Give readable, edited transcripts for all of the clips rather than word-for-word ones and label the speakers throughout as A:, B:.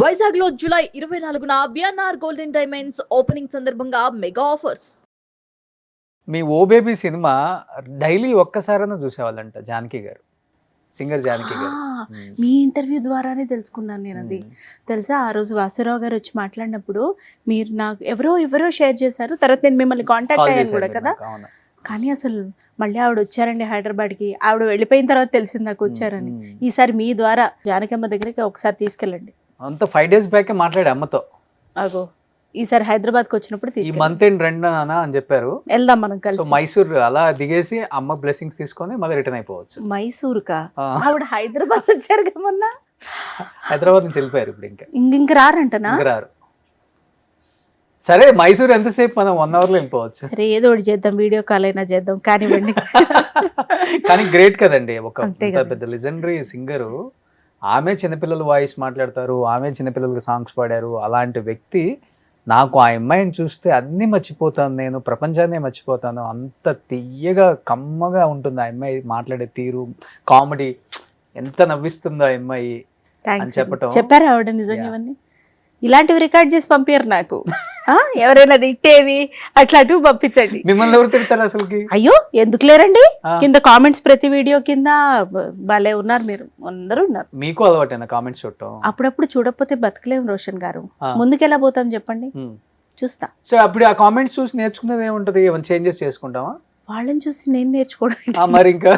A: వైజాగ్ లో జూలై 24న BNR golden diamonds opening సందర్భంగా మెగా ఆఫర్స్.
B: మీ ఓ బేబీ సినిమా డైలీ ఒక్కసారైనా చూసేవాళ్ళంట జానకి గారు, సింగర్ జానకి గారు.
C: మీ ఇంటర్వ్యూ ద్వారానే తెలుసుకున్నాను నేను అది. తెలుసా, ఆ రోజు వాసురావు గారు వచ్చి మాట్లాడినప్పుడు మీరు నాకు ఎవరో షేర్ చేశారు. తర్వాత నేను మిమ్మల్ని కాంటాక్ట్ అయ్యాను కూడా కదా. కానీ అసలు మళ్ళీ ఆవిడ వచ్చారండి హైదరాబాద్కి. ఆవిడ వెళ్ళిపోయిన తర్వాత తెలిసింది నాకు వచ్చారని. ఈసారి మీ ద్వారా జానకమ్మ దగ్గరికి ఒకసారి తీసుకెళ్ళండి.
B: అంత 5 days బ్యాక్ మాట్లాడే అమ్మతో.
C: అగో ఈసారి హైదరాబాద్కి వచ్చినప్పుడు
B: ఈ మంత్ ఎండ్ రండి అని చెప్పారు.
C: వెళ్దాం మనం కలిసి.
B: సో మైసూర్ అలా దిగేసి అమ్మ బ్లెస్సింగ్స్ తీసుకొని మళ్ళీ రిటర్న్ అయిపోవచ్చు.
C: మైసూరుకా? ఆవిడ హైదరాబాద్ వచ్చారు కదా మొన్న.
B: హైదరాబాద్ నుంచి వెళ్ళిపోయారు ఇప్పుడు.
C: ఇంక రారంటనా?
B: రారు. సరే మైసూర్ ఎంతసేపు, మనం 1 hour లో వెళ్ళిపోవచ్చు.
C: సరే ఏదో ఒకటి చేద్దాం, వీడియో కాల్ అయినా చేద్దాం కానివ్వండి.
B: కానీ గ్రేట్ కదండి, ఒక పెద్ద లెజెండరీ సింగరు. ఆమె చిన్నపిల్లల వాయిస్ మాట్లాడతారు, ఆమె చిన్నపిల్లలకి సాంగ్స్ పాడారు. అలాంటి వ్యక్తి, నాకు ఆ అమ్మాయిని చూస్తే అన్నీ మర్చిపోతాను, నేను ప్రపంచాన్నే మర్చిపోతాను. అంత తీయగా కమ్మగా ఉంటుంది ఆ అమ్మాయి మాట్లాడే తీరు, కామెడీ, ఎంత నవ్విస్తుందో ఆ అమ్మాయి అని చెప్పటం.
C: చెప్పారా ఆవిడ నిజంగా? ఇవన్నీ ఇలాంటివి రికార్డ్ చేసి పంపారు నాకు. ఎవరైనా తిట్టేవి అట్లాంటివి పంపించండి.
B: మిమ్మల్ని ఎవరు తిడతారు అసలుకి?
C: అయ్యో ఎందుకు లేరండి, కింద కామెంట్స్ ప్రతి వీడియో కింద భలే ఉన్నారు, మీరు అందరూ ఉన్నారు.
B: మీకు అలవాటైనా కామెంట్స్ చూడటం?
C: అప్పుడప్పుడు చూడకపోతే బతకలేము రోషన్ గారు. ముందుకెలా పోతాం చెప్పండి? చూస్తా.
B: సో అప్పుడు ఆ కామెంట్స్ చూసి నేర్చుకునేది ఏముంటది? ఏమైనా చేంజెస్ చేసుకుంటావా?
C: వాళ్ళని చూసి నేను నేర్చుకోవడం?
B: మరి ఇంకా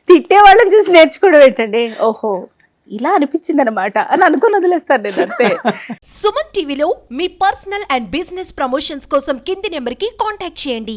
C: తిట్టే వాళ్ళని చూసి నేర్చుకోవడం ఏంటండి? ఓహో ఇలా అనిపించింది అనమాట అని అనుకుని వదిలేస్తాను నేను అంతే.
D: సుమన్ టీవీలో మీ పర్సనల్ అండ్ బిజినెస్ ప్రమోషన్స్ కోసం కింది నెంబర్కి కాంటాక్ట్ చేయండి.